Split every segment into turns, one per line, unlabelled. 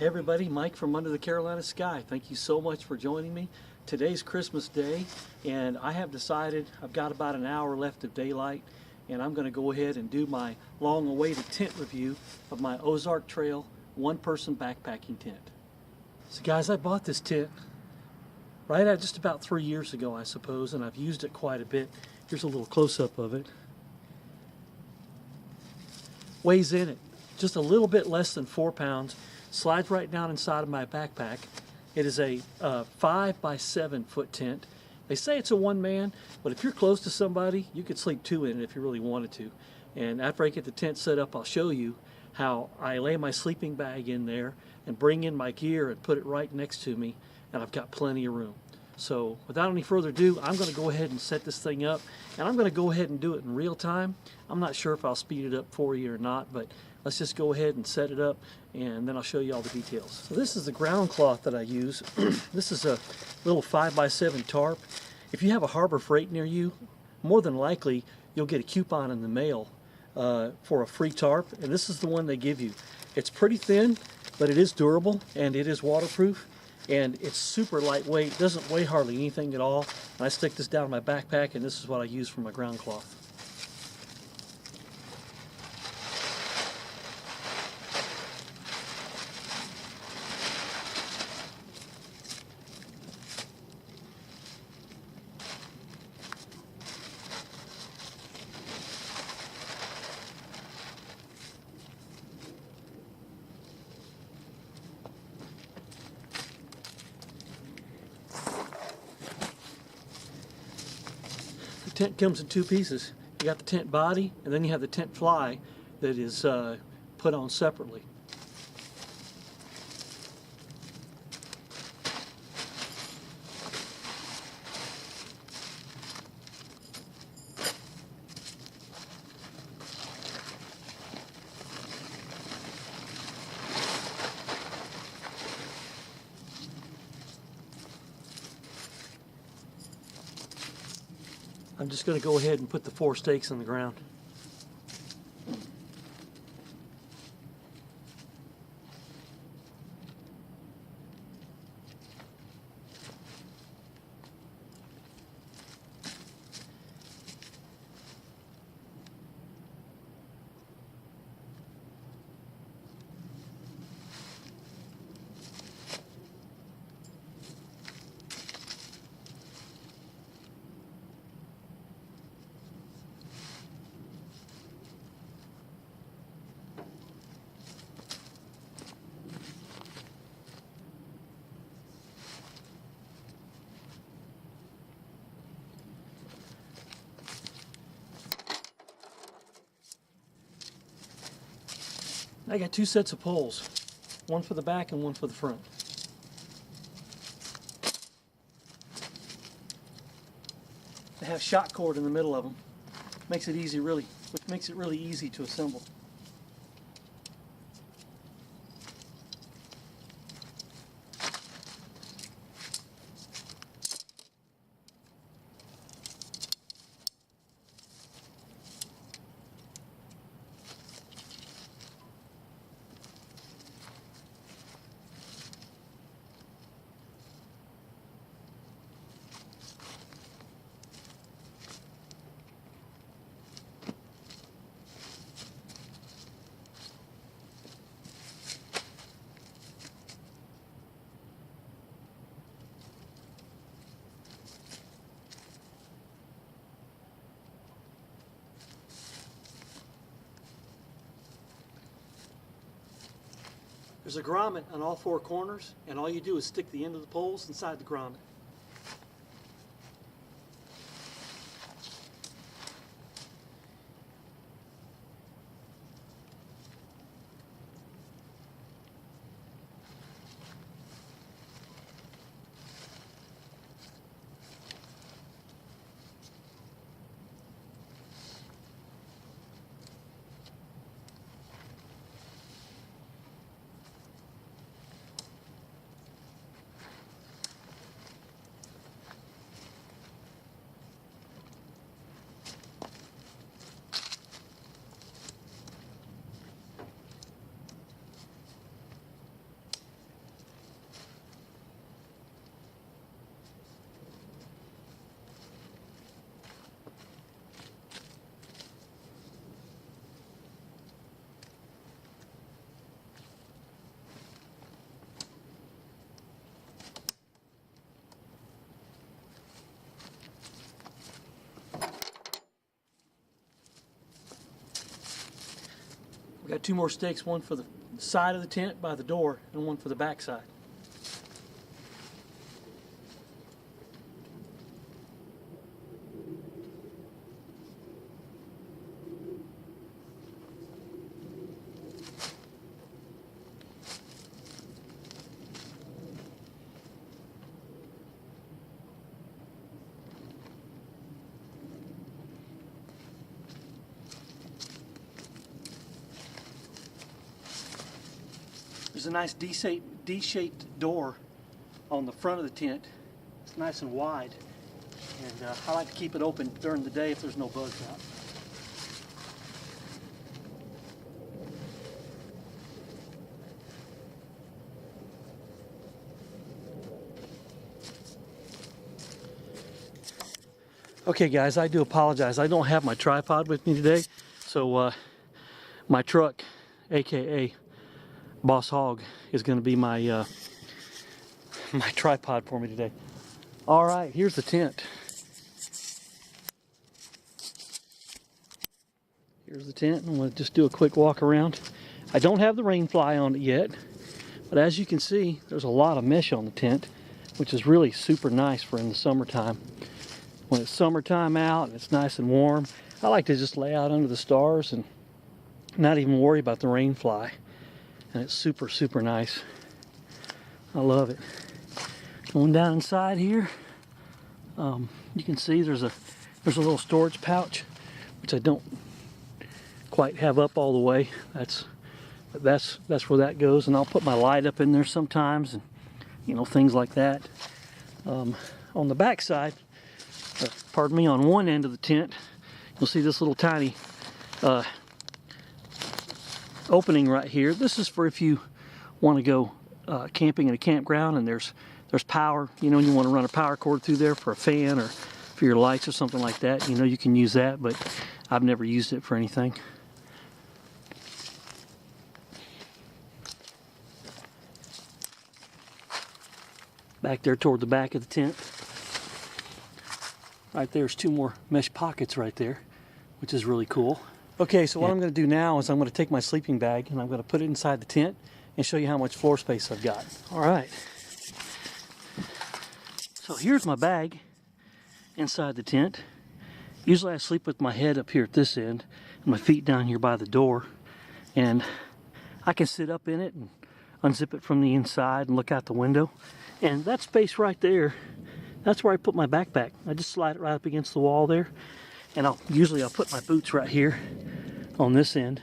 Hey everybody, Mike from Under the Carolina Sky. Thank you so much for joining me. Today's Christmas Day, and I have decided I've got about an hour left of daylight, and I'm going to go ahead and do my long-awaited tent review of my Ozark Trail one-person backpacking tent. So guys, I bought this tent right at just about 3 years ago, I suppose, and I've used it quite a bit. Here's a little close-up of it. Weighs in at just a little bit less than 4 pounds. Slides right down inside of my backpack. It is a 5 by 7 foot tent. They say it's a one-man, but if you're close to somebody, you could sleep two in it if you really wanted to. And after I get the tent set up, I'll show you how I lay my sleeping bag in there and bring in my gear and put it right next to me, and I've got plenty of room. So without any further ado, I'm going to go ahead and set this thing up, and I'm going to go ahead and do it in real time. I'm not sure if I'll speed it up for you or not, but let's just go ahead and set it up, and then I'll show you all the details. So this is the ground cloth that I use. This is a little 5 by 7 tarp. If you have a Harbor Freight near you, more than likely you'll get a coupon in the mail for a free tarp, and this is the one they give you. It's pretty thin, but it is durable, and it is waterproof. And it's super lightweight, doesn't weigh hardly anything at all. And I stick this down in my backpack, and this is what I use for my ground cloth. The tent comes in two pieces. You got the tent body, and then you have the tent fly that is put on separately. I'm just going to go ahead and put the 4 stakes in the ground. I got 2 sets of poles, one for the back and one for the front. They have shot cord in the middle of them. Makes it really easy to assemble. There's a grommet on all 4 corners, and all you do is stick the end of the poles inside the grommet. We got 2 more stakes, one for the side of the tent by the door and one for the back side. There's a nice D-shaped door on the front of the tent. It's nice and wide, and I like to keep it open during the day if there's no bugs out. Okay guys, I do apologize. I don't have my tripod with me today, so my truck, aka Boss Hog, is going to be my my tripod for me today. All right, here's the tent. Here's the tent, and I'm going to just do a quick walk around. I don't have the rain fly on it yet, but as you can see, there's a lot of mesh on the tent, which is really super nice for in the summertime. When it's summertime out and it's nice and warm, I like to just lay out under the stars and not even worry about the rain fly. And it's super, super nice. I love it. Going down inside here, you can see there's a little storage pouch, which I don't quite have up all the way. That's where that goes, and I'll put my light up in there sometimes, and you know, things like that. On the back side, pardon me, on one end of the tent, you'll see this little tiny opening right here. This is for if you want to go camping in a campground and there's power, you know, and you want to run a power cord through there for a fan or for your lights or something like that. You know, you can use that, but I've never used it for anything. Back there toward the back of the tent, right there's 2 more mesh pockets right there, which is really cool. Okay, so what I'm going to do now is I'm going to take my sleeping bag and I'm going to put it inside the tent and show you how much floor space I've got. All right. So here's my bag inside the tent. Usually I sleep with my head up here at this end and my feet down here by the door. And I can sit up in it and unzip it from the inside and look out the window. And that space right there, that's where I put my backpack. I just slide it right up against the wall there. And usually I'll put my boots right here on this end,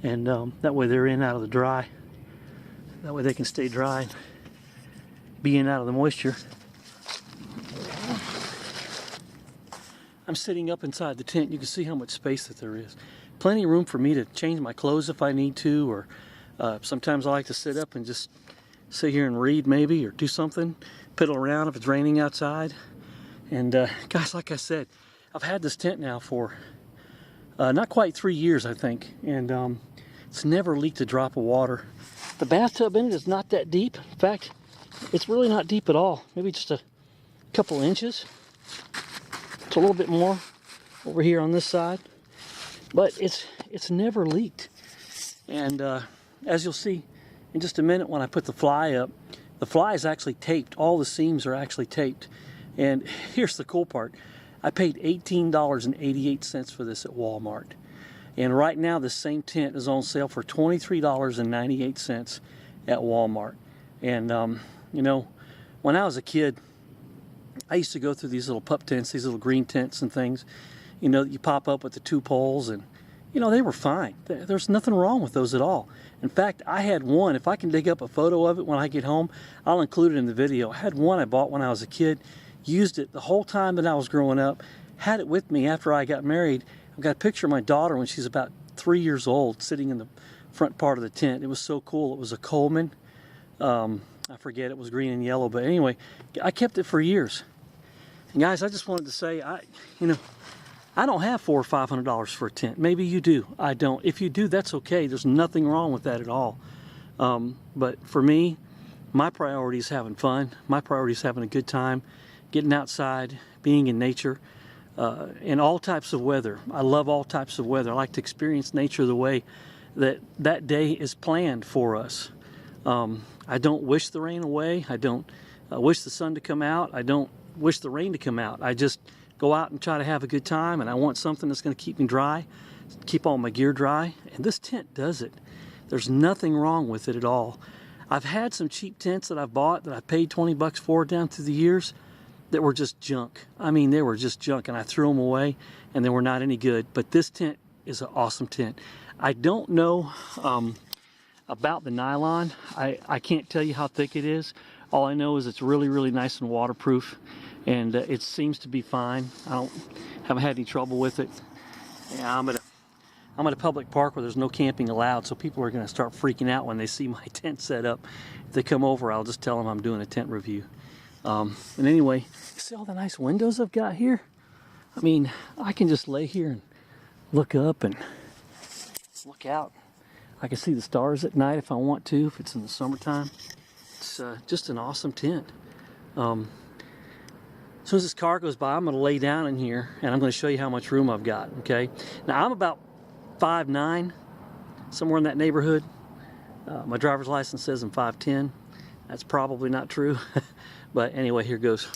and that way they're in out of the dry. That way they can stay dry and be in out of the moisture. I'm sitting up inside the tent. You can see how much space that there is. Plenty of room for me to change my clothes if I need to, or sometimes I like to sit up and just sit here and read maybe, or do something, piddle around if it's raining outside. And guys, like I said, I've had this tent now for not quite 3 years, I think, and it's never leaked a drop of water. The bathtub in it is not that deep. In fact, it's really not deep at all. Maybe just a couple inches. It's a little bit more over here on this side, but it's never leaked. And as you'll see in just a minute when I put the fly up, the fly is actually taped. All the seams are actually taped. And here's the cool part. I paid $18.88 for this at Walmart. And right now this same tent is on sale for $23.98 at Walmart. And you know, when I was a kid, I used to go through these little pup tents, these little green tents and things, you know, that you pop up with the 2 poles, and you know, they were fine. There's nothing wrong with those at all. In fact, I had one. If I can dig up a photo of it when I get home, I'll include it in the video. I had one I bought when I was a kid. Used it the whole time that I was growing up, had it with me after I got married. I've got a picture of my daughter when she's about 3 years old sitting in the front part of the tent. It was so cool. It was a Coleman. I forget, it was green and yellow, but anyway, I kept it for years. And guys, I just wanted to say, I don't have $400 or $500 for a tent. Maybe you do. I don't. If you do, that's okay. There's nothing wrong with that at all. But for me, my priority is having fun. My priority is having a good time, getting outside, being in nature, in all types of weather. I love all types of weather. I like to experience nature the way that day is planned for us. I don't wish the rain away. I don't wish the sun to come out. I don't wish the rain to come out. I just go out and try to have a good time, and I want something that's going to keep me dry, keep all my gear dry, and this tent does it. There's nothing wrong with it at all. I've had some cheap tents that I've bought that I paid 20 bucks for down through the years that were just junk. I mean, they were just junk, and I threw them away, and they were not any good. But this tent is an awesome tent. I don't know about the nylon. I can't tell you how thick it is. All I know is it's really, really nice and waterproof, and it seems to be fine. Haven't had any trouble with it. Yeah, I'm at a public park where there's no camping allowed, so people are going to start freaking out when they see my tent set up. If they come over, I'll just tell them I'm doing a tent review. And anyway, you see all the nice windows I've got here? I mean, I can just lay here and look up and look out. I can see the stars at night if I want to, if it's in the summertime. It's just an awesome tent. As soon as this car goes by, I'm going to lay down in here and I'm going to show you how much room I've got, okay? Now, I'm about 5'9", somewhere in that neighborhood. My driver's license says I'm 5'10". That's probably not true. But anyway, here goes.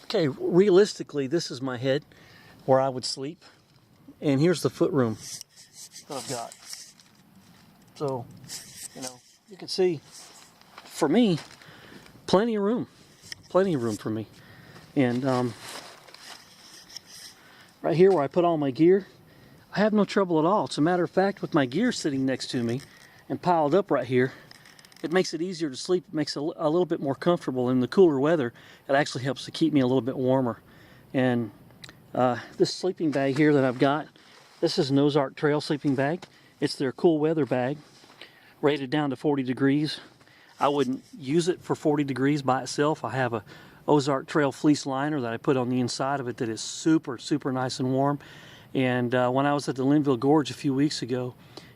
Okay, realistically, this is my head where I would sleep. And here's the foot room that I've got. So, you know, you can see, for me, plenty of room. Plenty of room for me. And right here where I put all my gear, I have no trouble at all. As a matter of fact, with my gear sitting next to me and piled up right here, it makes it easier to sleep. It makes it a little bit more comfortable. In the cooler weather, it actually helps to keep me a little bit warmer. And this sleeping bag here that I've got, this is an Ozark Trail sleeping bag. It's their cool weather bag, rated down to 40 degrees. I wouldn't use it for 40 degrees by itself. I have a Ozark Trail fleece liner that I put on the inside of it that is super, super nice and warm. And when I was at the Linville Gorge a few weeks ago,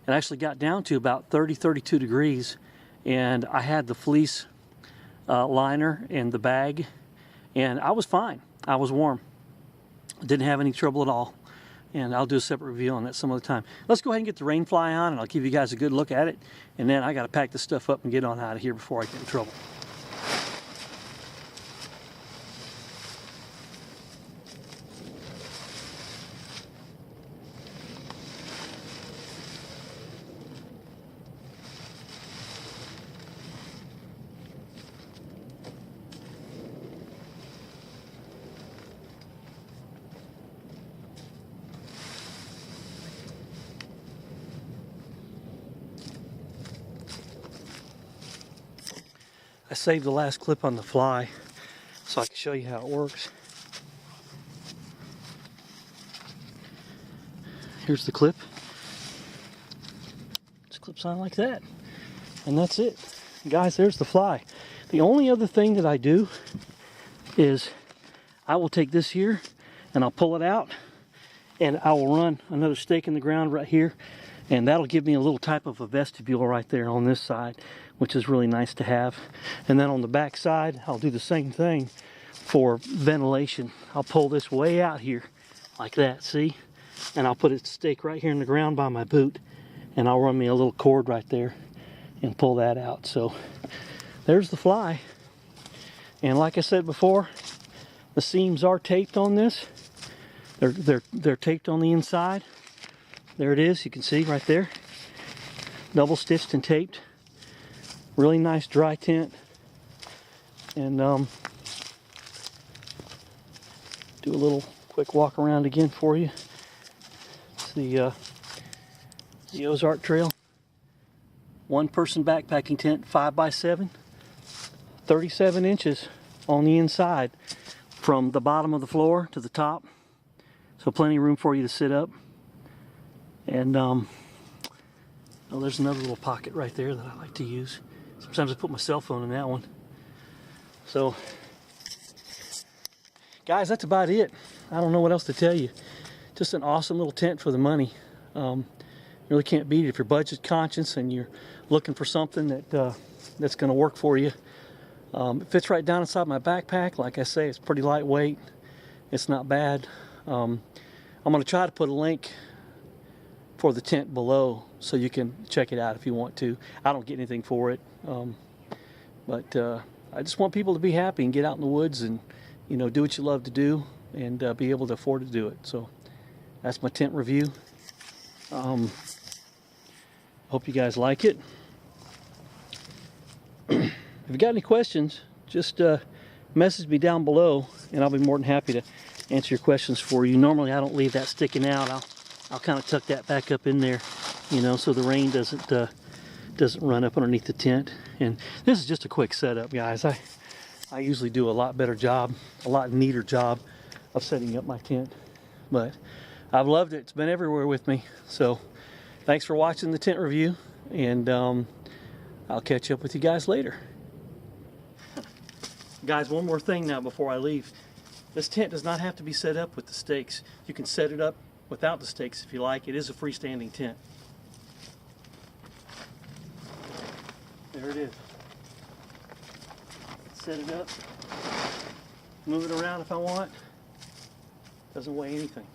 it actually got down to about 30, 32 degrees. And I had the fleece liner in the bag, and I was fine. I was warm. Didn't have any trouble at all. And I'll do a separate review on that some other time. Let's go ahead and get the rain fly on, and I'll give you guys a good look at it. And then I got to pack this stuff up and get on out of here before I get in trouble. I saved the last clip on the fly so I can show you how it works. Here's the clip. Just clips on like that. And that's it. Guys, there's the fly. The only other thing that I do is I will take this here and I'll pull it out and I will run another stake in the ground right here, and that'll give me a little type of a vestibule right there on this side, which is really nice to have. And then on the back side, I'll do the same thing for ventilation. I'll pull this way out here like that, see? And I'll put a stake right here in the ground by my boot, and I'll run me a little cord right there and pull that out. So there's the fly. And like I said before, the seams are taped on this. They're taped on the inside. There it is, you can see right there. Double stitched and taped. Really nice dry tent. And do a little quick walk around again for you. It's the Ozark Trail. One person backpacking tent, 5x7, 37 inches on the inside from the bottom of the floor to the top. So plenty of room for you to sit up. And oh, there's another little pocket right there that I like to use. Sometimes I put my cell phone in that one. So, guys, that's about it. I don't know what else to tell you. Just an awesome little tent for the money. Really can't beat it if you're budget conscious and you're looking for something that's going to work for you. It fits right down inside my backpack. Like I say, it's pretty lightweight. It's not bad. I'm going to try to put a link for the tent below so you can check it out if you want to. I don't get anything for it, but I just want people to be happy and get out in the woods and, you know, do what you love to do and be able to afford to do it. So that's my tent review. Hope you guys like it. If you got any questions, just message me down below and I'll be more than happy to answer your questions for you. Normally I don't leave that sticking out. I'll kind of tuck that back up in there, you know, so the rain doesn't run up underneath the tent. And this is just a quick setup, guys. I usually do a lot better job, a lot neater job of setting up my tent, but I've loved it. It's been everywhere with me. So thanks for watching the tent review, and I'll catch up with you guys later. Guys, one more thing now before I leave. This tent does not have to be set up with the stakes. You can set it up without the stakes if you like. It is a freestanding tent. There it is. Set it up, move it around if I want. Doesn't weigh anything.